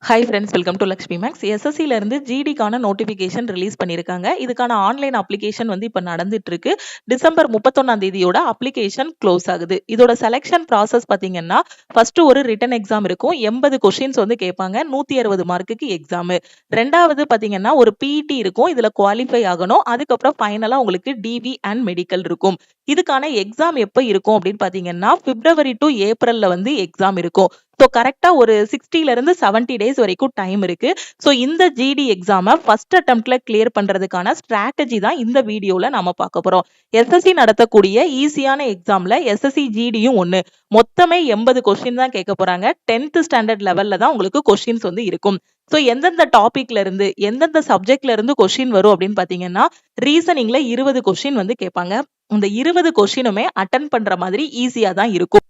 Hi friends, welcome to Lakshmi maths. எஸ்எஸ்சில இருந்து ஜிடிக்கான நோட்டிஃபிகேஷன் ரிலீஸ் பண்ணியிருக்காங்க. இதுக்கான ஆன்லைன் அப்ளிகேஷன் வந்து இப்போ நடந்துட்டு இருக்கு. டிசம்பர் 31ஆம் தேதியோட அப்ளிகேஷன் க்ளோஸ் ஆகுது. இதோட செலெக்ஷன் ப்ராசஸ் பார்த்தீங்கன்னா, ஃபர்ஸ்ட் ஒரு ரிட்டன் எக்ஸாம் இருக்கும். 80 கொஸ்டின்ஸ் வந்து கேட்பாங்க. 160 மார்க்குக்கு எக்ஸாம். ரெண்டாவது பார்த்தீங்கன்னா ஒரு பிஇடி இருக்கும். இதுல குவாலிஃபை ஆகணும். அதுக்கப்புறம் ஃபைனலா உங்களுக்கு டிவி அண்ட் மெடிக்கல் இருக்கும். இதுக்கான எக்ஸாம் எப்போ இருக்கும் அப்படின்னு பார்த்தீங்கன்னா, பிப்ரவரி டு ஏப்ரல்ல வந்து எக்ஸாம் இருக்கும். ஸோ கரெக்டா ஒரு 60ல இருந்து 70 டேஸ் வரைக்கும் டைம் இருக்கு. ஸோ இந்த ஜிடி எக்ஸாம ஃபர்ஸ்ட் அட்டெம்ப்ட்ல கிளியர் பண்றதுக்கான ஸ்ட்ராட்டஜி தான் இந்த வீடியோல நாம பார்க்க போறோம். எஸ்எஸ்சி நடத்தக்கூடிய ஈஸியான எக்ஸாம்ல எஸ்எஸ்சி ஜிடியும் ஒண்ணு. மொத்தமே 80 கொஸ்டின் தான் கேட்க போறாங்க. 10th ஸ்டாண்டர்ட் லெவல்ல தான் உங்களுக்கு கொஸ்டின்ஸ் வந்து இருக்கும். ஸோ எந்தெந்த டாபிக்ல இருந்து எந்தெந்த சப்ஜெக்ட்ல இருந்து கொஸ்டின் வரும் அப்படின்னு பாத்தீங்கன்னா, ரீசனிங்ல 20 கொஸ்டின் வந்து கேட்பாங்க. இந்த 20 கொஸ்டினுமே அட்டன் பண்ற மாதிரி ஈஸியா தான் இருக்கும்.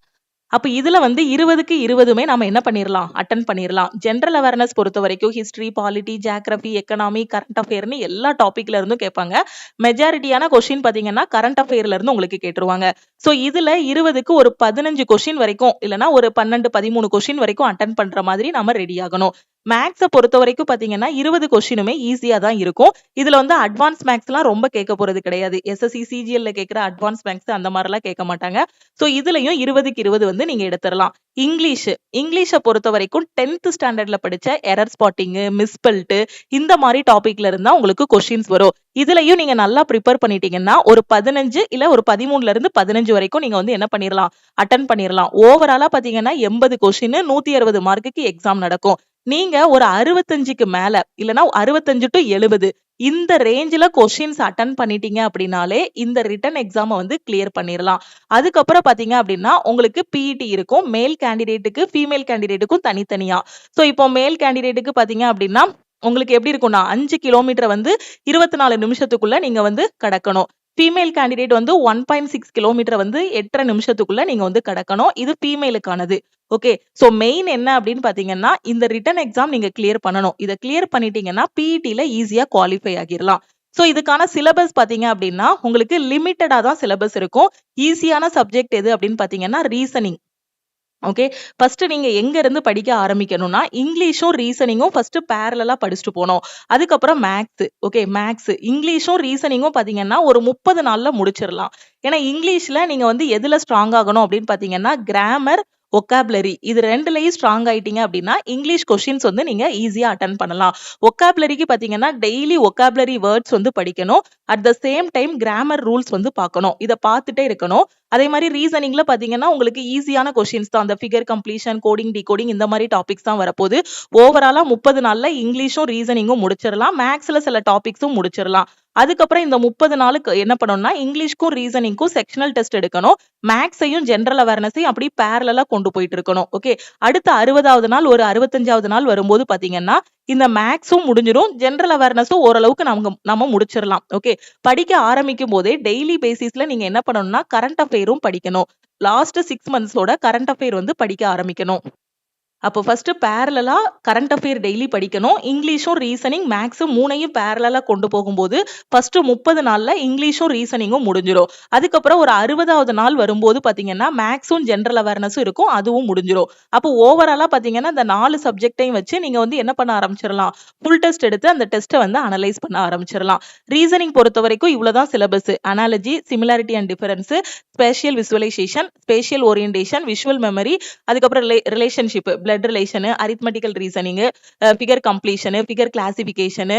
அப்ப இதுல வந்து 20க்கு 20மே நாம என்ன பண்ணிரலாம்? அட்டெண்ட் பண்ணிரலாம். ஜெனரல் அவேர்னஸ் பொறுத்த வரைக்கும் history, polity, geography, economy, current அஃபேர்னு எல்லா டாபிக்ல இருந்தும் கேட்பாங்க. மெஜாரிட்டியான கொஸ்டின் பாத்தீங்கன்னா கரண்ட் அஃபேர்ல இருந்து உங்களுக்கு கேட்டுருவாங்க. சோ இதுல 20க்கு ஒரு 15 கொஸ்டின் வரைக்கும் இல்லனா ஒரு 12, 13 கொஸ்டின் வரைக்கும் அட்டெண்ட் பண்ற மாதிரி நாம ரெடி ஆகணும். மேக்ஸ பொறுத்த வரைக்கும் பாத்தீங்கன்னா 20 கொஸ்டினுமே ஈஸியா தான் இருக்கும். இதுல வந்து அட்வான்ஸ் மேக்ஸ்லாம் ரொம்ப கேட்க போறது கிடையாது. எஸ்எஸ்சி சிஜிஎல்ல கேட்கிற அட்வான்ஸ் மேக்ஸ் அந்த மாதிரிலாம் கேட்க மாட்டாங்க. சோ இதுலயும் 20க்கு 20 வந்து நீங்க எடுத்துடலாம். இங்கிலீஷை பொறுத்த வரைக்கும் 10th ஸ்டாண்டர்ட்ல படிச்ச எரர் ஸ்பாட்டிங், மிஸ்பெல்ட் இந்த மாதிரி டாபிக்ல இருந்தா உங்களுக்கு கொஸ்டின்ஸ் வரும். இதுலயும் நீங்க நல்லா ப்ரிப்பேர் பண்ணிட்டீங்கன்னா ஒரு 15 இல்ல ஒரு 13ல இருந்து 15 வரைக்கும் நீங்க வந்து என்ன பண்ணிரலாம்? அட்டெண்ட் பண்ணிரலாம். ஓவராலா பாத்தீங்கன்னா 80 கொஸ்டின் 160 மார்க்குக்கு எக்ஸாம் நடக்கும். நீங்க ஒரு 65க்கு மேல இல்லனா 65 டு 70 இந்த ரேஞ்சில கொஸ்டின்ஸ் அட்டன் பண்ணிட்டீங்க அப்படின்னாலே இந்த ரிட்டன் எக்ஸாம வந்து கிளியர் பண்ணிரலாம். அதுக்கப்புறம் பாத்தீங்க அப்படின்னா உங்களுக்கு பிஇடி இருக்கும். மேல் கேண்டிடேட்டுக்கு ஃபீமேல் கேண்டிடேட்டுக்கும் தனித்தனியா. சோ இப்போ மேல் கேண்டிடேட்டுக்கு பாத்தீங்க அப்படின்னா உங்களுக்கு எப்படி இருக்கும்னா 5 கிலோமீட்டர் வந்து 24 நிமிஷத்துக்குள்ள நீங்க வந்து கடக்கணும். ஃபீமேல் கேண்டிடேட் வந்து 1.6 கிலோமீட்டர் வந்து 8.5 நிமிஷத்துக்குள்ள நீங்க வந்து கடக்கணும். இது ஃபீமேலுக்கானது. ஓகே. சோ மெயின் என்ன அப்படின்னு பாத்தீங்கன்னா இந்த ரிட்டன் எக்ஸாம் நீங்க கிளியர் பண்ணணும். இத கிளியர் பண்ணிட்டீங்கன்னா பிஇடில ஈஸியா குவாலிஃபை ஆகிரலாம். சோ இதுக்கான சிலபஸ் பாத்தீங்க அப்படின்னா உங்களுக்கு லிமிட்டடா தான் சிலபஸ் இருக்கும். ஈஸியான சப்ஜெக்ட் எது அப்படின்னு பாத்தீங்கன்னா ரீசனிங். ஓகே. ஃபர்ஸ்ட் நீங்க எங்க இருந்து படிக்க ஆரம்பிக்கணும்னா இங்கிலீஷும் ரீசனிங்கும் ஃபர்ஸ்ட் பேரலலா படிச்சுட்டு போணும். அதுக்கப்புறம் மேக்ஸ். ஓகே. மேக்ஸ், இங்கிலீஷும் ரீசனிங்கும் பாத்தீங்கன்னா ஒரு 30 நாள்ல முடிச்சிடலாம். ஏன்னா இங்கிலீஷ்ல நீங்க வந்து எதுல ஸ்ட்ராங் ஆகணும் அப்படின்னு பாத்தீங்கன்னா கிராமர், ஒக்காபுலரி இது ரெண்டுலயும் ஸ்ட்ராங் ஆயிட்டீங்க அப்படின்னா இங்கிலீஷ் கொஸ்டின்ஸ் வந்து நீங்க ஈஸியா அட்டன் பண்ணலாம். ஒக்காபுலரிக்கு பாத்தீங்கன்னா டெய்லி ஒக்காபுலரி வேர்ட்ஸ் வந்து படிக்கணும். At the same time grammar rules வந்து பார்க்கணும். இத பார்த்துட்டே இருக்கணும். அதே மாதிரி ரீசனிங்ல பாத்தீங்கன்னா உங்களுக்கு ஈஸியான கொஸ்டின்ஸ் தான். அந்த ஃபிகர் கம்ப்ளீஷன், கோடிங், டிகோடிங் இந்த மாதிரி டாபிக்ஸ் தான் வரப்போகுது. ஓவராலா 30 நாள்ல இங்கிலீஷும் ரீசனிங்கும் முடிச்சிடலாம். மேக்ஸ்ல சில டாபிக்ஸும் முடிச்சிடலாம். அதுக்கப்புறம் இந்த 30 நாளுக்கு என்ன பண்ணணும்னா இங்கிலீஷ்க்கும் ரீசனிங்க்கும் செக்ஷனல் டெஸ்ட் எடுக்கணும். மேக்ஸையும் ஜெனரல் அவேர்னஸையும் அப்படி பேரலலா கொண்டு போயிட்டு இருக்கணும். ஓகே. அடுத்த 60வது நாள் ஒரு 65வது நாள் வரும்போது பாத்தீங்கன்னா இந்த மேக்ஸும் முடிஞ்சிரும். ஜெனரல் அவேர்னஸும் ஓரளவுக்கு நம்ம முடிச்சிடலாம். ஓகே. படிக்க ஆரம்பிக்கும் போதே டெய்லி பேசிஸ்ல நீங்க என்ன பண்ணணும்னா கரண்ட் அஃபேரும் படிக்கணும். லாஸ்ட் 6 மந்த்ஸோட கரண்ட் அஃபேர் வந்து படிக்க ஆரம்பிக்கணும். அப்போ ஃபர்ஸ்ட் பேரலலா கரண்ட் அஃபேர் டெய்லி படிக்கணும். இங்கிலீஷும் ரீசனிங் மேக்ஸும் மூணையும் பேரலலா கொண்டு போகும்போது ஃபர்ஸ்ட் 30 நாள்ல இங்கிலீஷும் ரீசனிங்கும் முடிஞ்சிரும். அதுக்கப்புறம் ஒரு 60வது நாள் வரும்போது பாத்தீங்கன்னா மேக்ஸும் ஜெனரல் அவேர்னஸும் இருக்கும். அதுவும் முடிஞ்சிரும். அப்போ ஓவராலா பாத்தீங்கன்னா இந்த 4 சப்ஜெக்டையும் வச்சு நீங்க வந்து என்ன பண்ண ஆரம்பிச்சிடலாம்? ஃபுல் டெஸ்ட் எடுத்து அந்த டெஸ்ட்டை வந்து அனலைஸ் பண்ண ஆரம்பிச்சிடலாம். ரீசனிங் பொறுத்த வரைக்கும் இவ்வளவுதான் syllabus. Analogy, similarity and difference, spatial visualisation, spatial orientation, visual memory, அதுக்கப்புறம் relationship, blood relation, arithmetical reasoning, figure completion, figure classification,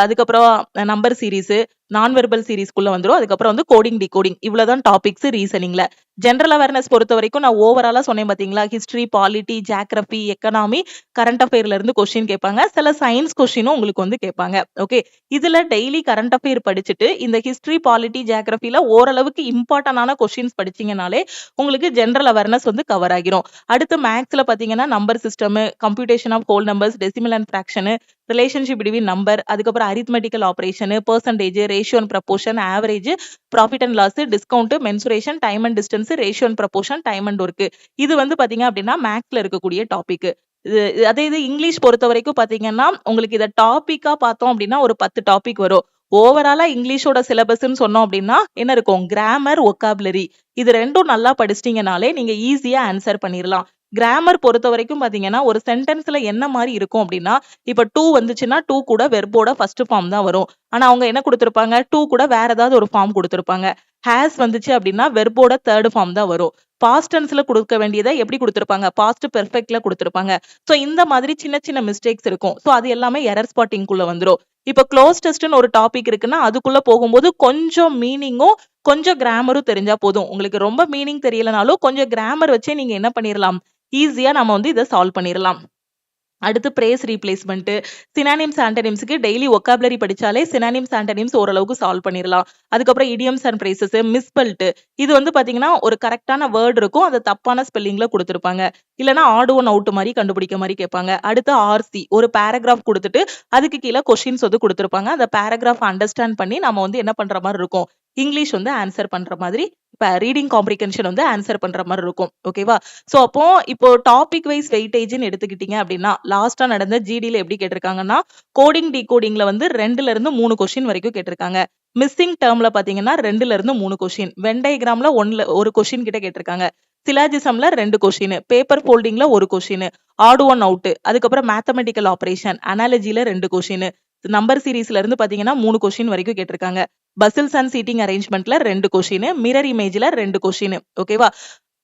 அதுக்கப்புறம் நம்பர் சீரிஸ், நான் வெர்பல் சீரிஸ்க்குள்ள வந்துரும். அதுக்கப்புறம் வந்து கோடிங், டிகோடிங் இவ்வளவுதான் டாபிக்ஸ் ரீசனிங்ல. ஜெனரல் அவேர்னஸ் பொறுத்த வரைக்கும் நான் ஓவராலா சொன்னேன் பாத்தீங்களா? History, polity, geography, economy, current அஃபேர்ல இருந்து கொஸ்டின் கேட்பாங்க. சில சயின்ஸ் கொஸ்டினும் உங்களுக்கு வந்து கேட்பாங்க. ஓகே. இதுல டெய்லி கரண்ட் அஃபேர் படிச்சுட்டு இந்த ஹிஸ்டரி, பாலிட்டி, ஜியோகிராஃபில ஓரளவுக்கு இம்பார்ட்டன்டான கொஸ்டின்ஸ் படிச்சீங்கனாலே உங்களுக்கு ஜெனரல் அவேர்னஸ் வந்து கவர் ஆகிரும். அடுத்து மேக்ஸ்ல பாத்தீங்கன்னா number system, computation of whole numbers, decimal and fraction, relationship between number, அதுக்கப்புறம் arithmetical operation, percentage, ratio and proportion, average, profit and loss, discount, mensuration, time and distance, ratio and proportion, time and work இது வந்து பாத்தீங்க அப்படின்னா மேக்ஸ்ல இருக்கக்கூடிய topic. அதே இது English பொறுத்த வரைக்கும் பாத்தீங்கன்னா உங்களுக்கு இத டாபிக்கா பார்த்தோம் அப்படின்னா ஒரு 10 டாபிக் வரும். ஓவராலா இங்கிலீஷோட சிலபஸ்ன்னு சொன்னோம் அப்படின்னா என்ன இருக்கும்? கிராமர், ஒக்காபுலரி இது ரெண்டும் நல்லா படிச்சிட்டீங்கனாலே நீங்க ஈஸியா ஆன்சர் பண்ணிடலாம். கிராமர் பொறுத்த வரைக்கும் பாத்தீங்கன்னா ஒரு சென்டென்ஸ்ல என்ன மாதிரி இருக்கும் அப்படின்னா, இப்ப டூ வந்துச்சுன்னா டூ கூட வெர்போட ஃபர்ஸ்ட் ஃபார்ம் தான் வரும். ஆனா அவங்க என்ன கொடுத்திருப்பாங்க, டூ கூட வேற ஏதாவது ஒரு ஃபார்ம் கொடுத்திருப்பாங்க. ஹேஸ் வந்துச்சு அப்படின்னா வெர்போட தேர்ட் ஃபார்ம் தான் வரும். பாஸ்ட் டென்ஸ்ல கொடுக்க வேண்டியதை எப்படி கொடுத்திருப்பாங்க, பாஸ்ட் பெர்ஃபெக்ட்ல கொடுத்திருப்பாங்க. சோ இந்த மாதிரி சின்ன சின்ன மிஸ்டேக்ஸ் இருக்கும். சோ அது எல்லாமே எரர் ஸ்பாட்டிங் குள்ள வந்துரும். இப்ப க்ளோஸ் டெஸ்ட்னு ஒரு டாபிக் இருக்குன்னா அதுக்குள்ள போகும்போது கொஞ்சம் மீனிங்கும் கொஞ்சம் கிராமரும் தெரிஞ்சா போதும். உங்களுக்கு ரொம்ப மீனிங் தெரியலனாலும் கொஞ்சம் கிராமர் வச்சே நீங்க என்ன பண்ணிரலாம், ஈஸியா நம்ம வந்து இத சால்வ் பண்ணிரலாம். அடுத்து பிரேஸ் ரீப்ளேஸ்மெண்ட், சினானிம்ஸ் ஆண்டனிம்ஸ்க்கு டெய்லி ஒக்காபுலரி படிச்சாலே சினானிம்ஸ் ஆண்டனிம்ஸ் ஓரளவுக்கு சால்வ் பண்ணிரலாம். அதுக்கப்புறம் இடியம்ஸ் அண்ட் பிரேசஸ், மிஸ்பெல்ட் இது வந்து பாத்தீங்கன்னா ஒரு கரெக்டான வேர்ட் இருக்கும், அது தப்பான ஸ்பெல்லிங்ல கொடுத்திருப்பாங்க. இல்லனா ஆட் ஒன் அவுட் மாதிரி கண்டுபிடிக்க மாதிரி கேட்பாங்க. அடுத்து ஆர்சி, ஒரு பேராகிராஃப் கொடுத்துட்டு அதுக்கு கீழே கொஸ்டின்ஸ் வந்து கொடுத்திருப்பாங்க. அந்த பேராகிராஃப் அண்டர்ஸ்டாண்ட் பண்ணி நம்ம வந்து என்ன பண்ற மாதிரி இருக்கும், இங்கிலீஷ் வந்து ஆன்சர் பண்ற மாதிரி, இப்ப ரீடிங் காம்ப்ரிஹென்ஷன் வந்து ஆன்சர் பண்ற மாதிரி இருக்கும். ஓகேவா? சோ அப்போ இப்போ டாபிக் வைஸ் வெயிட்டேஜ்னு எடுத்துக்கிட்டீங்க அப்படின்னா லாஸ்டா நடந்த ஜிடில எப்படி கேட்டிருக்காங்கன்னா, கோடிங் டிகோடிங்ல வந்து 2ல இருந்து 3 கொஸ்டின் வரைக்கும் கேட்டிருக்காங்க. மிஸ்ஸிங் டேர்ம்ல பாத்தீங்கன்னா 2ல இருந்து 3 கொஸ்டின், வென் டயகிராம்ல 1 கொஸ்டின் கிட்ட கேட்டிருக்காங்க. சிலாஜிசம்ல 2 கொஸ்டின், பேப்பர் ஃபோல்டிங்ல 1 கொஸ்டின், ஆட் ஒன் அவுட், அதுக்கப்புறம் மேத்தமெட்டிக்கல் ஆபரேஷன், அனாலஜில 2 கொஸ்டின், நம்பர் சீரிஸ்ல இருந்து பாத்தீங்கன்னா 3 கொஸ்டின் வரைக்கும் கேட்டிருக்காங்க. பசில்ஸ் அண்ட் சீட்டிங் அரேஞ்ச்மெண்ட்ல 2 கொஸ்டின், மிரர் இமேஜ்ல 2 கொஸ்டின். ஓகேவா?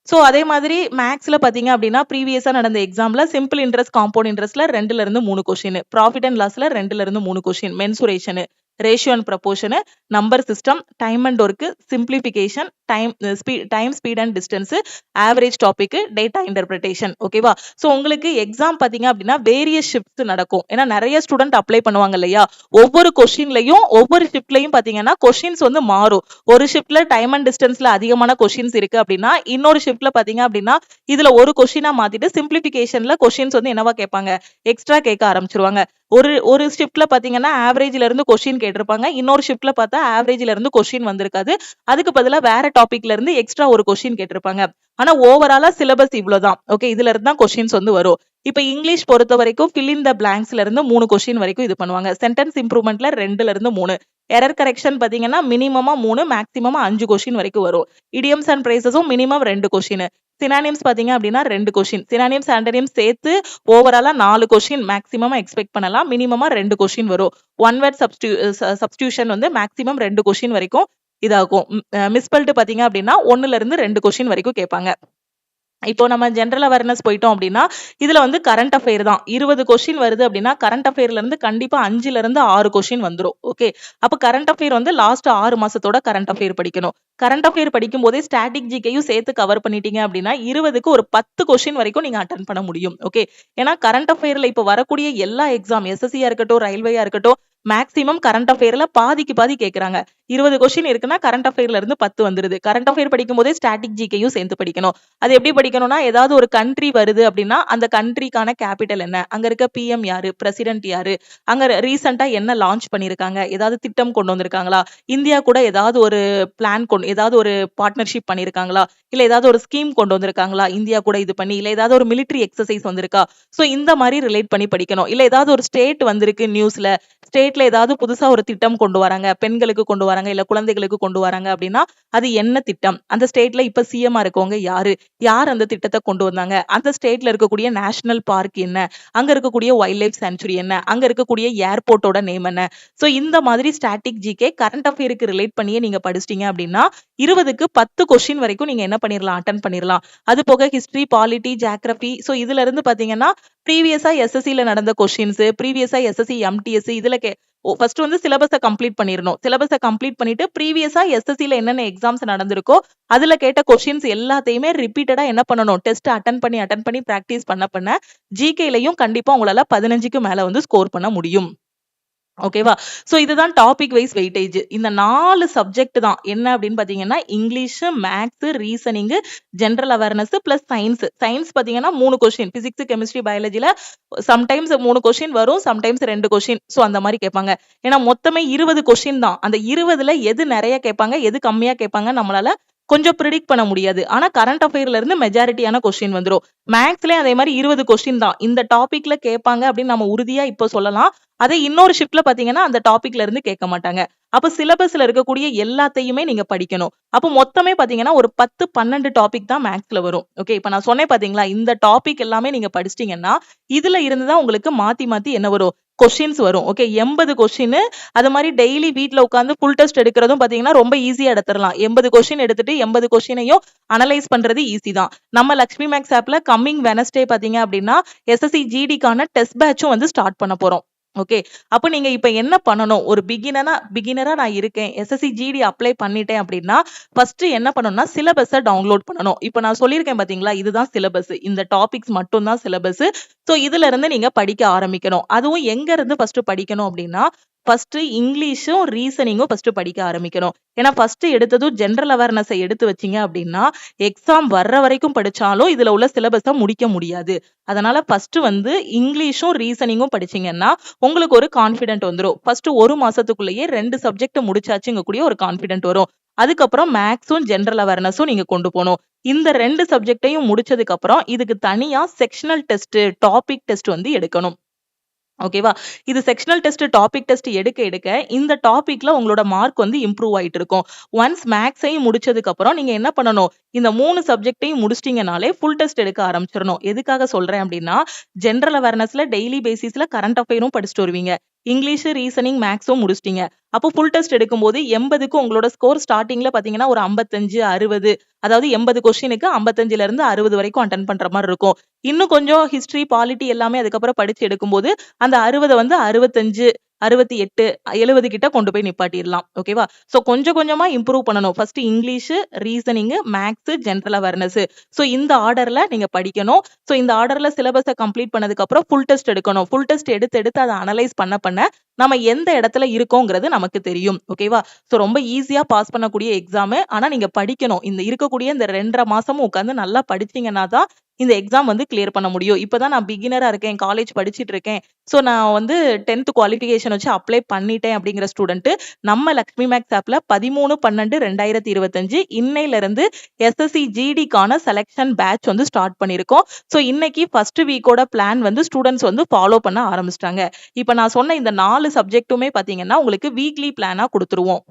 சோ அதே மாதிரி மேக்ஸ்ல பாத்தீங்க அப்படின்னா ப்ரீவியஸா நடந்த எக்ஸாம்ல சிம்பிள் இன்ட்ரெஸ்ட், காம்பவுண்ட் இன்ட்ரெஸ்ட்ல 2ல இருந்து 3 கொஸ்டின், ப்ராஃபிட் அண்ட் லாஸ்ல 2ல இருந்து 3 question, mensuration, ratio and proportion, number system, time and work, simplification, time speed and distance, average topic, data interpretation. ஓகேவா? சோ உங்களுக்கு எக்ஸாம் பாத்தீங்க அப்படின்னா வேரியஸ் ஷிஃப்ட்ஸ் நடக்கும். ஏன்னா நிறைய ஸ்டூடெண்ட் அப்ளை பண்ணுவாங்க இல்லையா, ஒவ்வொரு கொஸ்டின்லயும் ஒவ்வொரு ஷிஃப்ட்லயும் பாத்தீங்கன்னா கொஸ்டின்ஸ் வந்து மாறும். ஒரு ஷிஃப்ட்ல டைம் அண்ட் டிஸ்டன்ஸ்ல அதிகமான கொஸ்டின்ஸ் இருக்கு அப்படின்னா இன்னொரு ஷிஃப்ட்ல பாத்தீங்க அப்படின்னா இதுல ஒரு கொஸ்டினா மாத்திட்டு சிம்பிளிஃபிகேஷன்ல கொஸ்டின்ஸ் வந்து என்னவா கேட்பாங்க, எக்ஸ்ட்ரா கேட்க ஆரம்பிச்சிருவாங்க. ஒரு ஷிஃப்ட்ல பாத்தீங்கன்னா ஆவரேஜ்ல இருந்து கொஸ்டின் கேட்டிருப்பாங்க, இன்னொரு ஷிஃப்ட்ல பார்த்தா ஆவரேஜ்ல இருந்து கொஸ்டின் வந்திருக்காது, அதுக்கு பதிலா வேற டாபிக்ல இருந்து எக்ஸ்ட்ரா ஒரு கொஸ்டின் கேட்டிருப்பாங்க. ஆனா ஓவராலா சிலபஸ் இவ்வளவுதான். ஓகே, இதுல இருந்து தான் கொஸ்டின்ஸ் வந்து வரும். இப்ப இங்கிலீஷ் பொறுத்த வரைக்கும் fill in the blanksல இருந்து 3 கொஸ்டின் வரைக்கும் இது பண்ணுவாங்க. சென்டென்ஸ் இம்ப்ரூவ்மெண்ட்ல 2ல இருந்து 3, எரர் கரெக்ஷன் பாத்தீங்கன்னா மினிமமா 3, மேக்ஸிமமா 5 கொஸ்டின் வரைக்கும் வரும். இடியம்ஸ் அண்ட் பிரேசஸும் மினிமம் 2 கொஸ்டின். சினானிம்ஸ் பாத்தீங்க அப்படின்னா 2 கொஸ்டின், சினானிம்ஸ் ஆண்டனிம்ஸ் சேர்த்து ஓவராலா 4 கொஸ்டின் மேக்ஸிமமா எக்ஸ்பெக்ட் பண்ணலாம். மினிமமா 2 கொஸ்டின் வரும். ஒன் வேர்ட் சப்ஸ்டியூஷன் வந்து மேக்ஸிமம் 2 கொஸ்டின் வரைக்கும் இதாகும். மிஸ்பெல்ட் பாத்தீங்க அப்படின்னா 1ல இருந்து 2 கொஸ்டின் வரைக்கும் கேட்பாங்க. இப்போ நம்ம ஜெனரல் அவேர்னஸ் போயிட்டோம் அப்படின்னா இதுல வந்து கரண்ட் அஃபேர் தான். 20 கொஸ்டின் வருது அப்படின்னா கரண்ட் அஃபேர்ல இருந்து கண்டிப்பா 5ல இருந்து 6 கொஸ்டின் வந்துரும். ஓகே, அப்ப கரண்ட் அஃபேர் வந்து லாஸ்ட் 6 மாசத்தோட கரண்ட் அஃபேர் படிக்கணும். கரண்ட் அஃபேர் படிக்கும் போதே ஸ்டாட்டிக் ஜிகேயும் சேர்த்து கவர் பண்ணிட்டீங்க அப்படின்னா 20க்கு ஒரு 10 கொஸ்டின் வரைக்கும் நீங்க அட்டன் பண்ண முடியும். ஓகே, ஏன்னா கரண்ட் அஃபேர்ல இப்ப வரக்கூடிய எல்லா எக்ஸாம் எஸ்எஸ்சியா இருக்கட்டும், ரயில்வேயா இருக்கட்டும், மேக்ஸிமம் கரண்ட் அஃபேர்ல பாதிக்கு பாதி கேக்குறாங்க. 20 கொஸ்டின் இருக்குன்னா கரண்ட் அஃபேர்ல இருந்து 10 வந்துருது. கரண்ட் அஃபேர் படிக்கும் போதே ஸ்டாட்டிக் ஜிகேயும் சேர்த்து படிக்கணும். அது எப்படி படிக்கணும்னா, ஏதாவது ஒரு கண்ட்ரி வருது அப்படின்னா அந்த கண்ட்ரிக்கான கேபிட்டல் என்ன, அங்க இருக்க பிஎம் யாரு, பிரசிடென்ட் யாரு, அங்க ரீசெண்டா என்ன லான்ச் பண்ணிருக்காங்க, ஏதாவது திட்டம் கொண்டு வந்திருக்காங்களா, இந்தியா கூட ஏதாவது ஒரு பிளான் ஏதாவது ஒரு பார்ட்னர்ஷிப் பண்ணிருக்காங்களா, இல்ல ஏதாவது ஒரு ஸ்கீம் கொண்டு வந்திருக்காங்களா இந்தியா கூட இது பண்ணி, இல்ல ஏதாவது ஒரு மிலிட்டரி எக்ஸசைஸ் வந்திருக்கா, சோ இந்த மாதிரி ரிலேட் பண்ணி படிக்கணும். இல்ல ஏதாவது ஒரு ஸ்டேட் வந்திருக்கு நியூஸ்ல, ஸ்டேட்ல ஏதாவது புதுசா ஒரு திட்டம் கொண்டு வராங்க, பெண்களுக்கு கொண்டு வராங்க, இல்ல குழந்தைகளுக்கு கொண்டு வராங்க அப்படின்னா அது என்ன திட்டம், அந்த ஸ்டேட்ல இப்ப சிஎம்ஆ இருக்கவங்க யாரு, யார் அந்த திட்டத்தை கொண்டு வந்தாங்க, அந்த ஸ்டேட்ல இருக்கக்கூடிய நேஷனல் பார்க் என்ன, அங்க இருக்கக்கூடிய வைல்ட் லைஃப் சாங்சுரி என்ன, அங்க இருக்கக்கூடிய ஏர்போர்ட்டோட நேம் என்ன. சோ இந்த மாதிரி ஸ்டாட்டிக் ஜிகே கரண்ட் அஃபேருக்கு ரிலேட் பண்ணியே நீங்க படிச்சிட்டீங்க அப்படின்னா 20க்கு 10 கொஸ்டின் வரைக்கும் நீங்க என்ன பண்ணிரலாம், அட்டன் பண்ணிரலாம். அது போக ஹிஸ்டரி, பாலிட்டி, ஜியோகிராஃபி, சோ இதுல இருந்து பாத்தீங்கன்னா ப்ரீவியஸா எஸ்எஸ்சில நடந்த கொஸ்டின்ஸ், ப்ரீவியஸா எஸ்எஸ்சி எம்டிஎஸ் இதுல ஃபர்ஸ்ட் வந்து சிலபஸை கம்ப்ளீட் பண்ணிரணும். சிலபஸை கம்ப்ளீட் பண்ணிட்டு ப்ரீவியஸா எஸ்எஸ்சில என்னென்ன எக்ஸாம்ஸ் நடந்திருக்கோ அதுல கேட்ட கொஸ்டின்ஸ் எல்லாத்தையுமே ரிப்பீட்டடா என்ன பண்ணணும், டெஸ்ட் அட்டன் பண்ணி பிராக்டிஸ் பண்ண ஜிகேலையும் கண்டிப்பா உங்களால 15க்கு மேல வந்து ஸ்கோர் பண்ண முடியும். ஓகேவா? சோ இதுதான் டாபிக் வைஸ் வெயிட்டேஜ். இந்த 4 சப்ஜெக்ட் தான் என்ன அப்படின்னு பாத்தீங்கன்னா English, maths, reasoning, general awareness plus science. Science பாத்தீங்கன்னா 3 கொஸ்டின், பிசிக்ஸ், கெமிஸ்ட்ரி, பயாலஜில சம்டைம்ஸ் 3 கொஸ்டின் வரும், சம்டைம்ஸ் 2 கொஸ்டின். சோ அந்த மாதிரி கேட்பாங்க. ஏன்னா மொத்தமே 20 கொஸ்டின் தான். அந்த 20ல எது நிறைய கேட்பாங்க, எது கம்மியா கேட்பாங்க நம்மளால கொஞ்சம் ப்ரிடிக்ட் பண்ண முடியாது. ஆனா கரண்ட் அஃபேர்ல இருந்து மெஜாரிட்டியான கொஸ்டின் வந்துரும். மேத்ஸ்லயும் அதே மாதிரி 20 கொஸ்டின் தான். இந்த டாபிக்ல கேட்பாங்க அப்படின்னு நம்ம உறுதியா இப்போ சொல்லலாம். அதே இன்னொரு ஷிஃப்ட்ல பாத்தீங்கன்னா அந்த டாபிக்ல இருந்து கேட்க மாட்டாங்க. அப்ப சிலபஸ்ல இருக்கக்கூடிய எல்லாத்தையுமே நீங்க படிக்கணும். அப்ப மொத்தமே பாத்தீங்கன்னா ஒரு 10, 12 டாபிக் தான் மேத்ஸ்ல வரும். ஓகே. இப்ப நான் சொன்னேன் பாத்தீங்களா? இந்த டாபிக் எல்லாமே நீங்க படிச்சிட்டீங்கன்னா, இதுல இருந்து தான் உங்களுக்கு மாத்தி மாத்தி என்ன வரும்? கொஸ்டின்ஸ் வரும். ஓகே. 80 கொஸ்டின் அது மாரி டெய்லி வீட்ல உட்கார்ந்து ஃபுல் டெஸ்ட் எடுக்கிறதும் பாத்தீங்கன்னா, ரொம்ப ஈஸியா எடுத்துறலாம். 80 கொஸ்டின் எடுத்துட்டு 80 கொஸ்டினையும் அனலைஸ் பண்றது ஈஸி தான். நம்ம லக்ஷ்மி மேக்ஸ் ஆப்ல கம்மிங் வெட்னஸ்டே பாத்தீங்க அப்படின்னா, எஸ்எஸ்சி ஜிடிக்கான டெஸ்ட் பேட்சும் வந்து ஸ்டார்ட் பண்ண போறோம். ஓகே. அப்ப நீங்க இப்ப என்ன பண்ணணும்? ஒரு பிகினரா நான் இருக்கேன். எஸ்எஸ்சி ஜிடி அப்ளை பண்ணிட்டேன் அப்படின்னா, ஃபர்ஸ்ட் என்ன பண்ணணும்னா சிலபஸ டவுன்லோட் பண்ணணும். இப்ப நான் சொல்லியிருக்கேன் பாத்தீங்களா? இதுதான் சிலபஸ். இந்த டாபிக்ஸ் மட்டும் தான் சிலபஸ். சோ இதுல இருந்து நீங்க படிக்க ஆரம்பிக்கணும். அதுவும் எங்க இருந்து ஃபர்ஸ்ட் படிக்கணும் அப்படின்னா, ஃபர்ஸ்ட் இங்கிலீஷும், ரீசனிங்கும் ஃபர்ஸ்ட் படிக்க ஆரம்பிக்கணும். ஏன்னா ஃபர்ஸ்ட் எடுத்ததும் ஜெனரல் அவேர்னஸ எடுத்து வச்சீங்க அப்படின்னா, எக்ஸாம் வர்ற வரைக்கும் படிச்சாலும் இதுல உள்ள சிலபஸ முடிக்க முடியாது. அதனால ஃபர்ஸ்ட் வந்து இங்கிலீஷும், ரீசனிங்கும் படிச்சீங்கன்னா, உங்களுக்கு ஒரு கான்ஃபிடென்ட் வந்துரும். ஃபர்ஸ்ட் 1 மாசத்துக்குள்ளேயே 2 சப்ஜெக்ட் முடிச்சாச்சுங்கக்கூடிய ஒரு கான்ஃபிடென்ட் வரும். அதுக்கப்புறம் மேத்ஸும், ஜெனரல் அவேர்னஸும் நீங்க கொண்டு போணும். இந்த 2 சப்ஜெக்ட்டையும் முடிச்சதுக்கு அப்புறம் இதுக்கு தனியா செக்ஷனல் டெஸ்ட், டாபிக் டெஸ்ட் வந்து எடுக்கணும். ஓகேவா? இது செக்ஷனல் டெஸ்ட், டாபிக் டெஸ்ட் எடுக்க எடுக்க இந்த டாபிக்ல உங்களோட மார்க் வந்து இம்ப்ரூவ் ஆயிட்டு இருக்கும். ஒன்ஸ் மேத்ஸையும் முடிச்சதுக்கு அப்புறம் நீங்க என்ன பண்ணணும்? இந்த 3 சப்ஜெக்ட்டையும் முடிச்சிட்டீங்கனாலே ஃபுல் டெஸ்ட் எடுக்க ஆரம்பிச்சிரணும். எதுக்காக சொல்றேன் அப்படின்னா, ஜெனரல் அவேர்னஸ்ல டெய்லி பேசிஸ்ல கரண்ட் அஃபேரும் படிச்சுட்டு வருவீங்க. இங்கிலீஷ், ரீசனிங், மேத்ஸும் முடிச்சிட்டீங்க. அப்போ ஃபுல் டெஸ்ட் எடுக்கும்போது 80க்கு உங்களோட ஸ்கோர் ஸ்டார்ட்டிங்ல பாத்தீங்கன்னா ஒரு 55, 60 அதாவது 80 கொஸ்டினுக்கு 55ல இருந்து 60 வரைக்கும் அட்டெண்ட் பண்ற மாரி இருக்கும். இன்னும் கொஞ்சம் ஹிஸ்டரி, பாலிட்டி எல்லாமே அதுக்கப்புறம் படிச்சு எடுக்கும்போது அந்த 60 வந்து 65, 68, 70 கிட்ட கொண்டு போய் நிப்பாட்டிடலாம். ஓகேவா? சோ கொஞ்சம் கொஞ்சமா இம்ப்ரூவ் பண்ணணும். First English, reasoning, maths, general awareness. So இந்த ஆர்டர்ல நீங்க படிக்கணும். சோ இந்த ஆர்டர்ல சிலபஸ கம்ப்ளீட் பண்ணதுக்கு அப்புறம் ஃபுல் டெஸ்ட் எடுக்கணும். ஃபுல் டெஸ்ட் எடுத்து எடுத்து அத அனலைஸ் பண்ண பண்ண நம்ம எந்த இடத்துல இருக்கோங்கிறது நமக்கு தெரியும். ஓகேவா? சோ ரொம்ப ஈஸியா பாஸ் பண்ணக்கூடிய எக்ஸாம். ஆனா நீங்க படிக்கணும். இந்த இருக்கக்கூடிய இந்த 2 1/2 மாசமும் உட்கார்ந்து நல்லா படிச்சீங்கன்னா தான் இந்த எக்ஸாம் வந்து கிளியர் பண்ண முடியும். இப்பதான் நான் பிகினரா இருக்கேன். காலேஜ் படிச்சிட்டு இருக்கேன். சோ நான் வந்து 10th குவாலிஃபிகேஷன் வச்சு அப்ளை பண்ணிட்டேன் அப்படிங்கிற ஸ்டூடெண்ட் நம்ம லக்ஷ்மி மேக்ஸ் ஆப்ல 13/12/2025 இன்னையில இருந்து எஸ்எஸ்சி ஜிடிக்கான செலக்ஷன் பேட்ச் வந்து ஸ்டார்ட் பண்ணிருக்கோம். சோ இன்னைக்கு ஃபர்ஸ்ட் வீக்கோட பிளான் வந்து ஸ்டூடெண்ட்ஸ் வந்து ஃபாலோ பண்ண ஆரம்பிச்சிட்டாங்க. இப்ப நான் சொன்ன இந்த 4 சப்ஜெக்ட்டுமே பாத்தீங்கன்னா உங்களுக்கு வீக்லி பிளானா குடுத்துருவோம்.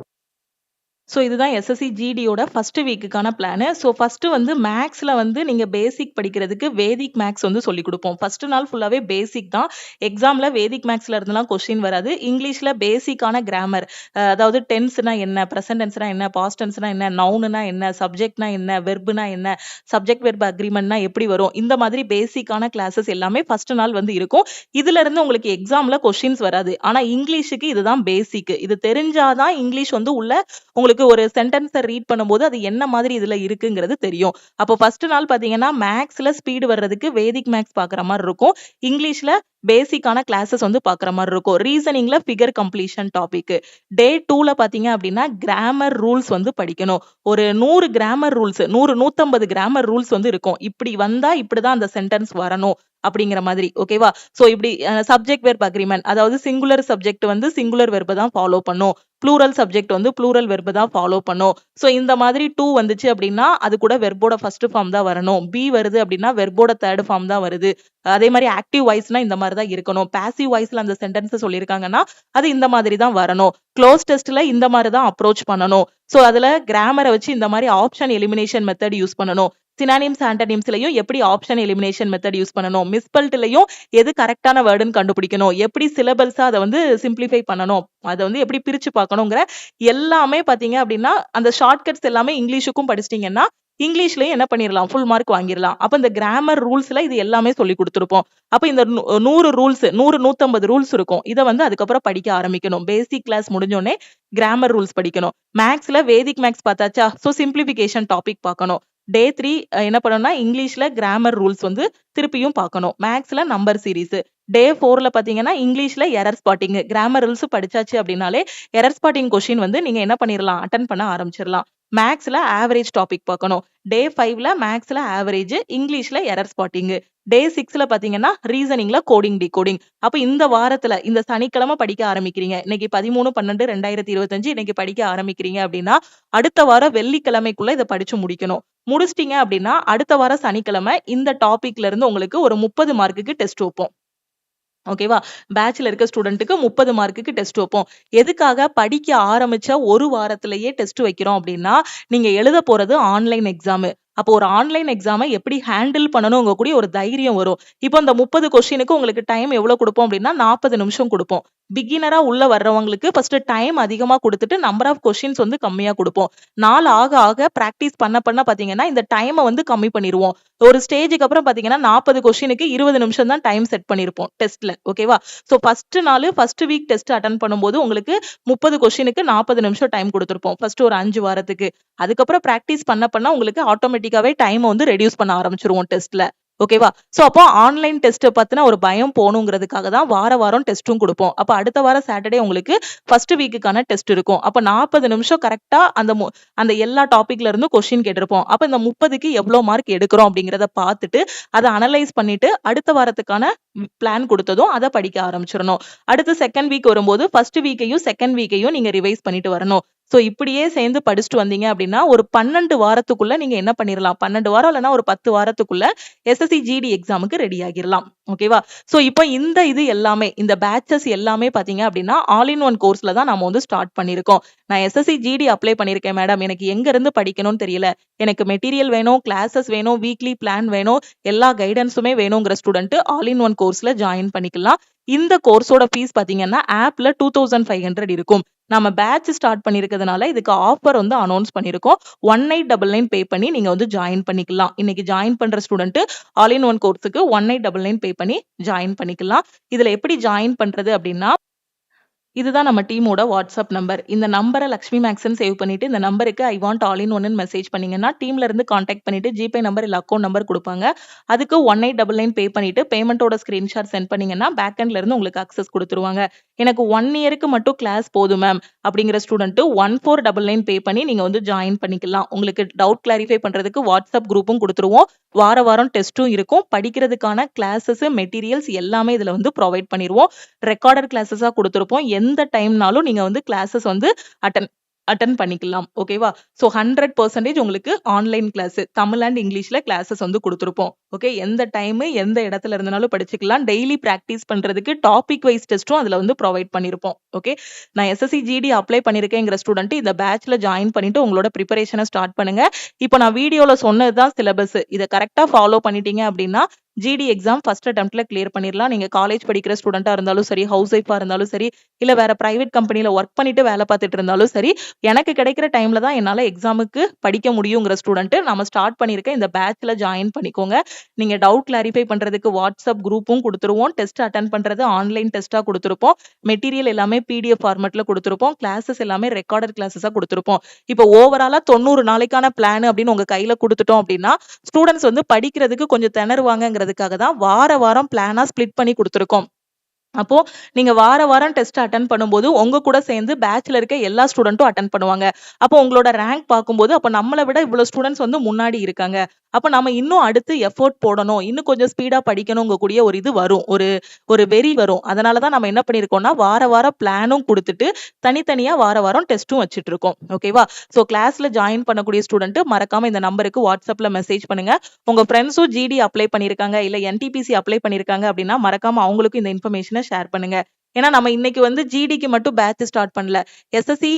சோ இதுதான் எஸ்எஸ்சி ஜிடியோட ஃபர்ஸ்ட் வீக்குக்கான பிளான். சோ ஃபர்ஸ்ட் வந்து மேத்ஸ்ல வந்து நீங்க பேசிக் படிக்கிறதுக்கு வேதிக் மேத்ஸ் வந்து சொல்லிக் குடுப்போம். ஃபர்ஸ்ட் நாள் ஃபுல்லாவே பேசிக் தான். எக்ஸாம்ல வேதிக் மேத்ஸ்ல இருந்தெல்லாம் கொஸ்டின் வராது. இங்கிலீஷ்ல பேசிக்கான கிராமர் அதாவது டென்ஸ்னா என்ன, பிரசன்ட் டென்ஸ்னா என்ன, பாஸ்ட் டென்ஸ்னா என்ன, நவுன்னா என்ன, சப்ஜெக்ட்னா என்ன, வெர்ப்னா என்ன, சப்ஜெக்ட் வெர்ப் அக்ரிமெண்ட்னா எப்படி வரும், இந்த மாதிரி பேசிக்கான கிளாஸஸ் எல்லாமே ஃபர்ஸ்ட் நாள் வந்து இருக்கும். இதுல இருந்து உங்களுக்கு எக்ஸாம்ல கொஸ்டின்ஸ் வராது. ஆனா இங்கிலீஷுக்கு இதுதான் பேசிக். இது தெரிஞ்சாதான் இங்கிலீஷ் வந்து உள்ள உங்களுக்கு ஒரு சென்டென்ஸ ரீட் பண்ணும்போது அது என்ன மாதிரி இதுல இருக்குங்கிறது தெரியும். அப்போ ஃபர்ஸ்ட் நாள் பாத்தீங்கன்னா மேத்ஸ்ல ஸ்பீடு வர்றதுக்கு வேதிக் மேத்ஸ் பாக்குற மாதிரி இருக்கும். இங்கிலீஷ்ல பேசிக்கான கிளாஸஸ் வந்து பாக்குற மாதிரி இருக்கும். ரீசனிங்ல ஃபிகர் கம்ப்ளீஷன் டாபிக். டே 2ல பாத்தீங்க அப்படின்னா கிராமர் ரூல்ஸ் வந்து படிக்கணும். ஒரு 100 கிராமர் ரூல்ஸ் 150 கிராமர் ரூல்ஸ் வந்து இருக்கும். இப்படி வந்தா இப்படிதான் அந்த சென்டென்ஸ் வரணும் அப்படிங்கிற மாதிரி. ஓகேவா? சோ இப்படி சப்ஜெக்ட் வெர்ப் அக்ரிமெண்ட் அதாவது சிங்குலர் சப்ஜெக்ட் வந்து சிங்குலர் வெர்ப தான் ஃபாலோ பண்ணும். ப்ளூரல் சப்ஜெக்ட் வந்து ப்ளூரல் வெர்ப தான் ஃபாலோ பண்ணும். சோ இந்த மாதிரி 2 வந்துச்சு அப்படின்னா அது கூட வெர்போட ஃபர்ஸ்ட் ஃபார்ம் தான் வரணும். பி வருது அப்படின்னா வெர்போட தேர்ட் ஃபார்ம் தான் வருது. அதே மாதிரி ஆக்டிவ் வாய்ஸ்னா இந்த மாதிரி தான் இருக்கணும். பாசிவ் வாய்ஸ்ல அந்த சென்டென்ஸ் சொல்லியிருக்காங்கன்னா அது இந்த மாதிரி தான் வரணும். க்ளோஸ் டெஸ்ட்ல இந்த மாதிரி தான் அப்ரோச் பண்ணணும். சோ அதுல கிராமரை வச்சு இந்த மாதிரி ஆப்ஷன் எலிமினேஷன் மெத்தட் யூஸ் பண்ணணும். சினானிம்ஸ், ஆன்டனிம்ஸ்லயும் எப்படி ஆப்ஷன் எலிமினேஷன் மெத்தட் யூஸ் பண்ணணும். மிஸ்பெல்ட்லயும் எது கரெக்டான வேர்டுன்னு கண்டுபிடிக்கணும். எப்படி சிலபல்ஸா அதை வந்து சிம்பிளிஃபை பண்ணணும். அதை வந்து எப்படி பிரிச்சு பார்க்கணுங்கிற எல்லாமே பாத்தீங்க அப்படின்னா அந்த ஷார்ட்கட்ஸ் எல்லாமே இங்கிலீஷுக்கும் படிச்சிட்டீங்கன்னா இங்கிலீஷ்லயும் என்ன பண்ணிரலாம், ஃபுல் மார்க் வாங்கிரலாம். அப்ப இந்த கிராமர் ரூல்ஸ்ல இது எல்லாமே சொல்லி கொடுத்திருப்போம். அப்ப இந்த 100 ரூல்ஸ் 150 ரூல்ஸ் இருக்கும். இத வந்து அதுக்கப்புறம் படிக்க ஆரம்பிக்கணும். பேசிக் கிளாஸ் முடிஞ்சோடனே கிராமர் ரூல்ஸ் படிக்கணும். மேத்ஸ்ல வேதிக் மேத்ஸ் பார்த்தாச்சா, சோ சிம்பிளிஃபிகேஷன் டாபிக் பார்க்கணும். டே 3 என்ன பண்ணணும்னா இங்கிலீஷ்ல கிராமர் ரூல்ஸ் வந்து திருப்பியும் பார்க்கணும். மேத்ஸ்ல நம்பர் சீரிஸ். டே 4ல பாத்தீங்கன்னா இங்கிலீஷ்ல எரர் ஸ்பாட்டிங். கிராமர் ரூல்ஸ் படிச்சாச்சு அப்படின்னாலே எரர் ஸ்பாட்டிங் கொஸ்டின் வந்து நீங்க என்ன பண்ணிரலாம், அட்டெண்ட் பண்ண ஆரம்பிச்சிடலாம். மேத்ஸ்ல ஆவரேஜ் டாபிக் பார்க்கணும். டே 5ல மேத்ஸ்ல ஆவரேஜ், இங்கிலீஷ்ல எரர் ஸ்பாட்டிங். டே 6ல பாத்தீங்கன்னா ரீசனிங்ல கோடிங் டிகோடிங். அப்ப இந்த வாரத்துல இந்த சனிக்கிழமை படிக்க ஆரம்பிக்கிறீங்க. இன்னைக்கு 13/12/2025 இன்னைக்கு படிக்க ஆரம்பிக்கிறீங்க அப்படின்னா அடுத்த வாரம் வெள்ளிக்கிழமைக்குள்ள இதை படிச்சு முடிக்கணும். முடிச்சிட்டீங்க அப்படின்னா அடுத்த வாரம் சனிக்கிழமை இந்த டாபிக்ல இருந்து உங்களுக்கு ஒரு 30 மார்க்குக்கு டெஸ்ட் வைப்போம். ஓகேவா? பேட்ச்ல இருக்க ஸ்டூடெண்ட்க்கு 30 மார்க்குக்கு டெஸ்ட் வைப்போம். எதுக்காக? படிக்க ஆரம்பிச்ச 1 வாரத்திலேயே டெஸ்ட் வைக்கிறோம் அப்டின்னா, நீங்க எழுத போறது ஆன்லைன் எக்ஸாமு. அப்போ ஒரு ஆன்லைன் எக்ஸாம எப்படி ஹேண்டில் பண்ணணும்ங்க கூடிய ஒரு தைரியம் வரும். இப்போ இந்த 30 கொஸ்டினுக்கு உங்களுக்கு டைம் எவ்வளோ குடுப்போம் அப்டின்னா, 40 நிமிஷம் குடுப்போம். பிகினரா உள்ள வர்றவங்களுக்கு ஃபர்ஸ்ட் டைம் அதிகமா குடுத்துட்டு, நம்பர் ஆஃப் கொஸ்டின்ஸ் வந்து கம்மியா குடுப்போம். நாள் ஆக ஆக பிராக்டிஸ் பண்ண பாத்தீங்கன்னா, இந்த டைம வந்து கம்மி பண்ணிருவோம். ஒரு ஸ்டேஜ்க்கு அப்புறம் பாத்தீங்கன்னா, 40 கொஸ்டினுக்கு 20 நிமிஷம் தான் டைம் செட் பண்ணியிருப்போம் டெஸ்ட்ல. ஓகேவா? சோ ஃபர்ஸ்ட் நாளு ஃபர்ஸ்ட் வீக் டெஸ்ட் அட்டெண்ட் பண்ணும்போது உங்களுக்கு 30 கொஸ்டினுக்கு 40 நிமிஷம் டைம் குடுத்திருப்போம். ஃபர்ஸ்ட் ஒரு 5 வாரத்துக்கு. அதுக்கப்புறம் பிராக்டிஸ் பண்ண உங்களுக்கு ஆட்டோமேட்டிக்காவே டைம வந்து ரெடியூஸ் பண்ண ஆரம்பிச்சுருவோம் டெஸ்ட்ல. ஓகேவா? சோ அப்போ ஆன்லைன் டெஸ்ட்ட பத்தின ஒரு பயம் போணுங்கிறதுக்காக தான் வாரம் டெஸ்ட்டும் குடுப்போம். அப்ப அடுத்த வாரம் சாட்டர்டே உங்களுக்கு ஃபர்ஸ்ட் வீக்குக்கான டெஸ்ட் இருக்கும். அப்ப 40 நிமிஷம் கரெக்ட்டா அந்த எல்லா டாபிக்ல இருந்தும் கொஸ்டின் கேட்டிருப்போம். அப்ப இந்த 30க்கு எவ்ளோ மார்க் எடுக்கிறோம் அப்படிங்கிறத பார்த்துட்டு, அத அனலைஸ் பண்ணிட்டு அடுத்த வாரத்துக்கான பிளான் குடுத்ததும் அத படிக்க ஆரம்பிச்சிரணும். அடுத்து செகண்ட் வீக் வரும்போது ஃபர்ஸ்ட் வீக்கையும், செகண்ட் வீக்கையும் நீங்க ரிவைஸ் பண்ணிட்டு வரணும். சோ இப்படியே சேர்ந்து படிச்சுட்டு வந்தீங்க அப்படின்னா, ஒரு 12 வாரத்துக்குள்ள நீங்க என்ன பண்ணிரலாம்? 12 வாரம் இல்லன்னா ஒரு 10 வாரத்துக்குள்ள எஸ்எஸ்சி ஜிடி எக்ஸாமுக்கு ரெடி ஆகிரலாம். ஓகேவா? சோ இப்போ இது எல்லாமே இந்த பேட்சஸ் எல்லாமே பாத்தீங்க அப்படின்னா, ஆல் இன் ஒன் கோர்ஸ்ல தான் நாம வந்து ஸ்டார்ட் பண்ணியிருக்கோம். நான் எஸ்எஸ்சி ஜிடி அப்ளை பண்ணியிருக்கேன் மேடம். எனக்கு எங்க இருந்து படிக்கணும்னு தெரியல. எனக்கு மெட்டீரியல் வேணும், கிளாஸஸ் வேணும், வீக்லி பிளான் வேணும், எல்லா கைடன்ஸுமே வேணுங்கிற ஸ்டூடெண்ட் ஆல் இன் ஒன் கோர்ஸ்ல ஜாயின் பண்ணிக்கலாம். இந்த கோர்ஸோட ஃபீஸ் பாத்தீங்கன்னா, ஆப்ல 2500 இருக்கும். நம்ம பேட்ச் ஸ்டார்ட் பண்ணியிருக்கிறதுனால இதுக்கு ஆஃபர் வந்து அனௌன்ஸ் பண்ணியிருக்கோம். 1899 பே பண்ணி நீங்க வந்து ஜாயின் பண்ணிக்கலாம். இன்னைக்கு ஜாயின் பண்ற ஸ்டூடெண்ட் ஆல் இன் ஒன் கோர்ஸுக்கு 1899 பே பண்ணி ஜாயின் பண்ணிக்கலாம். இதுல எப்படி ஜாயின் பண்றது அப்படின்னா, இதுதான் நம்ம டீமோட வாட்ஸ்அப் நம்பர். இந்த நம்பர லக்ஷ்மி மேக்ஸ்ன்னு சேவ் பண்ணிட்டு, இந்த நம்பருக்கு ஐ வாண்ட் ஆல் இன் ஒன்னு மெசேஜ் பண்ணீங்கன்னா, டீம்ல இருந்து கான்டாக்ட் பண்ணிட்டு ஜிபே நம்பர் இல்ல அக்கவுண்ட் நம்பர் குடுப்பாங்க. அதுக்கு 1899 பே பண்ணிட்டு பேமெண்டோட ஸ்கிரீன்ஷாட் சென்ட் பண்ணீங்கன்னா, பேக் எண்ட்ல இருந்து உங்களுக்கு அக்சஸ் குடுத்துருவாங்க. எனக்கு 1 இயருக்கு மட்டும் கிளாஸ் போதும் மேம் அப்படிங்கிற ஸ்டூடெண்ட் 1499 பே பண்ணி நீங்க வந்து ஜாயின் பண்ணிக்கலாம். உங்களுக்கு டவுட் கிளாரிஃபை பண்றதுக்கு வாட்ஸ்அப் குரூப்பும் குடுத்துருவோம். வாரம் டெஸ்ட்டும் இருக்கும். படிக்கிறதுக்கான கிளாஸஸ், மெட்டீரியல்ஸ் எல்லாமே இதுல வந்து ப்ரொவைட் பண்ணிருவோம். ரெக்கார்டட் கிளாஸஸா குடுத்திருப்போம். எந்த டைம்னாலும் நீங்க வந்து கிளாஸஸ் வந்து அட்டெண்ட் அட்டெண்ட் பண்ணிக்கலாம். ஓகேவா? சோ 100% உங்களுக்கு ஆன்லைன் கிளாஸ் தமிழ் அண்ட் இங்கிலீஷ்ல கிளாஸஸ் வந்து குடுத்திருப்போம். ஓகே, எந்த டைம் எந்த இடத்துல இருந்தாலும் படிச்சுக்கலாம். டெய்லி பிராக்டிஸ் பண்றதுக்கு டாபிக் வைஸ் டெஸ்டும் அதுல வந்து ப்ரொவைட் பண்ணிருப்போம். ஓகே, நான் எஸ்எஸ்சி ஜிடி அப்ளை பண்ணிருக்கேங்கிற ஸ்டூடெண்ட் இந்த பேட்ச்ல ஜாயின் பண்ணிட்டு உங்களோட ப்ரிப்பரேஷனை ஸ்டார்ட் பண்ணுங்க. இப்போ நான் வீடியோல சொன்னதுதான் சிலபஸ். இதை கரெக்டா ஃபாலோ பண்ணிட்டீங்க அப்படின்னா ஜிடி எக்ஸாம் ஃபர்ஸ்ட் அட்டெம்ப்ட்ல கிளியர் பண்ணிடலாம். நீங்க காலேஜ் படிக்கிற ஸ்டூடெண்டா இருந்தாலும் சரி, ஹவுஸ் ஒய்ஃபா இருந்தாலும் சரி, இல்ல வேற பிரைவேட் கம்பெனில ஒர்க் பண்ணிட்டு வேலை பார்த்துட்டு இருந்தாலும் சரி, எனக்கு கிடைக்கிற டைம்ல தான் என்னால எக்ஸாமுக்கு படிக்க முடியுங்கிற ஸ்டூடெண்ட் நம்ம ஸ்டார்ட் பண்ணிருக்க இந்த பேட்ச்ல ஜாயின் பண்ணிக்கோங்க. நீங்க டவுட் கிளாரிஃபை பண்றதுக்கு வாட்ஸ்அப் குரூப்பும் கொடுத்துருவோம். டெஸ்ட் அட்டெண்ட் பண்றது ஆன்லைன் டெஸ்டா கொடுத்துருப்போம். மெட்டீரியல் எல்லாமே பிடிஎஃப் ஃபார்மேட்ல கொடுத்துருப்போம். கிளாஸஸ் எல்லாமே ரெக்கார்டட் கிளாஸஸா கொடுத்துருப்போம். இப்போ ஓவராலா 90 நாளைக்கான பிளான் அப்படின்னு உங்க கையில கொடுத்துட்டோம் அப்படின்னா, ஸ்டூடெண்ட்ஸ் வந்து படிக்கிறதுக்கு கொஞ்சம் திணறுவாங்கங்கிறதுக்காக தான் வாரம் பிளானா ஸ்பிளிட் பண்ணி கொடுத்துருக்கோம். அப்போ நீங்க வாரம் டெஸ்ட் அட்டெண்ட் பண்ணும்போது உங்க கூட சேர்ந்து பேட்ச்ல இருக்க எல்லா ஸ்டூடெண்ட்டும் அட்டெண்ட் பண்ணுவாங்க. அப்போ உங்களோட ரேங்க் பார்க்கும்போது அப்ப நம்மளை விட இவ்வளவு ஸ்டூடெண்ட்ஸ் வந்து முன்னாடி இருக்காங்க. அப்ப நம்ம இன்னும் அடுத்து எஃபோர்ட் போடணும், இன்னும் கொஞ்சம் ஸ்பீடா படிக்கணுங்க கூடிய ஒரு இது வரும், ஒரு வெறி வரும். அதனாலதான் நம்ம என்ன பண்ணிருக்கோம்னா வாரம் பிளானும் கொடுத்துட்டு தனித்தனியா வாரம் டெஸ்ட்டும் வச்சிட்டு இருக்கோம். ஓகேவா? சோ கிளாஸ்ல ஜாயின் பண்ணக்கூடிய ஸ்டூடெண்ட் மறக்காம இந்த நம்பருக்கு வாட்ஸ்அப்ல மெசேஜ் பண்ணுங்க. உங்க ஃப்ரெண்ட்ஸும் ஜிடி அப்ளை பண்ணிருக்காங்க இல்ல என்டிபிசி அப்ளை பண்ணிருக்காங்க அப்படின்னா மறக்காம அவங்களுக்கும் இந்த இன்ஃபர்மேஷனை ஷேர் பண்ணுங்க. ஏன்னா நம்ம இன்னைக்கு வந்து ஜிடிக்கு மட்டும் பேட்ச் ஸ்டார்ட் பண்ணல. எஸ்எஸ்சி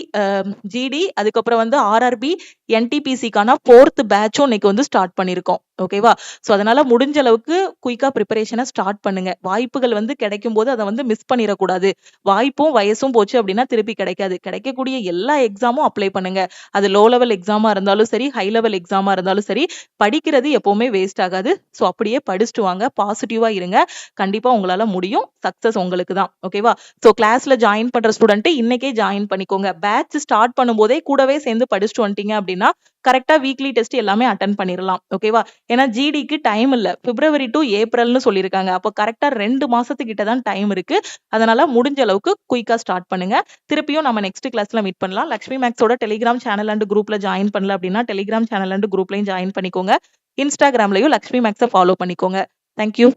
ஜிடி அதுக்கப்புறம் வந்து ஆர்ஆர்பி என்டிபிசிக்கான 4th பேட்சும் இன்னைக்கு வந்து ஸ்டார்ட் பண்ணிருக்கோம். ஓகேவா? சோ அதனால முடிஞ்ச அளவுக்கு குயிக்கா ப்ரிப்பரேஷனை ஸ்டார்ட் பண்ணுங்க. வாய்ப்புகள் வந்து கிடைக்கும் போது அதை வந்து மிஸ் பண்ணிடக்கூடாது. வாய்ப்பும் வயசும் போச்சு அப்படின்னா திருப்பி கிடைக்காது. கிடைக்கக்கூடிய எல்லா எக்ஸாமும் அப்ளை பண்ணுங்க. அது லோ லெவல் எக்ஸாமா இருந்தாலும் சரி, ஹை லெவல் எக்ஸாமா இருந்தாலும் சரி, படிக்கிறது எப்பவுமே வேஸ்ட் ஆகாது. சோ அப்படியே படிச்சுட்டு வாங்க, பாசிட்டிவா இருங்க. கண்டிப்பா உங்களால முடியும். சக்சஸ் உங்களுக்கு தான். ஓகேவா? சோ கிளாஸ்ல ஜாயின் பண்ற ஸ்டூடெண்ட் இன்னைக்கே ஜாயின் பண்ணிக்கோங்க. பேட்ச் ஸ்டார்ட் பண்ணும்போதே கூடவே சேர்ந்து படிச்சுட்டு வந்துட்டீங்க அப்படின்னா கரெக்டா வீக்லி டெஸ்ட் எல்லாமே அட்டெண்ட் பண்ணிடலாம். ஓகேவா? ஏன்னா ஜிடிக்கு டைம் இல்ல. பிப்ரவரி டு ஏப்ரல்னு சொல்லியிருக்காங்க. அப்போ கரெக்டா 2 மாசத்துக்கிட்ட தான் டைம் இருக்கு. அதனால முடிஞ்ச அளவுக்கு குயிக்கா ஸ்டார்ட் பண்ணுங்க. திருப்பியும் நம்ம நெக்ஸ்ட் கிளாஸ்ல மீட் பண்ணலாம். லக்ஷ்மி மேக்ஸோட டெலிகிராம் சேனல் அண்ட் குரூப்ல ஜாயின் பண்ணல அப்படின்னா டெலிகிராம் சேனல் அண்ட் குரூப்லயும் ஜாயின் பண்ணிக்கோங்க. இன்ஸ்டாகிராம்லயும் லக்ஷ்மி மேக்ஸை ஃபாலோ பண்ணிக்கோங்க. தேங்க்யூ.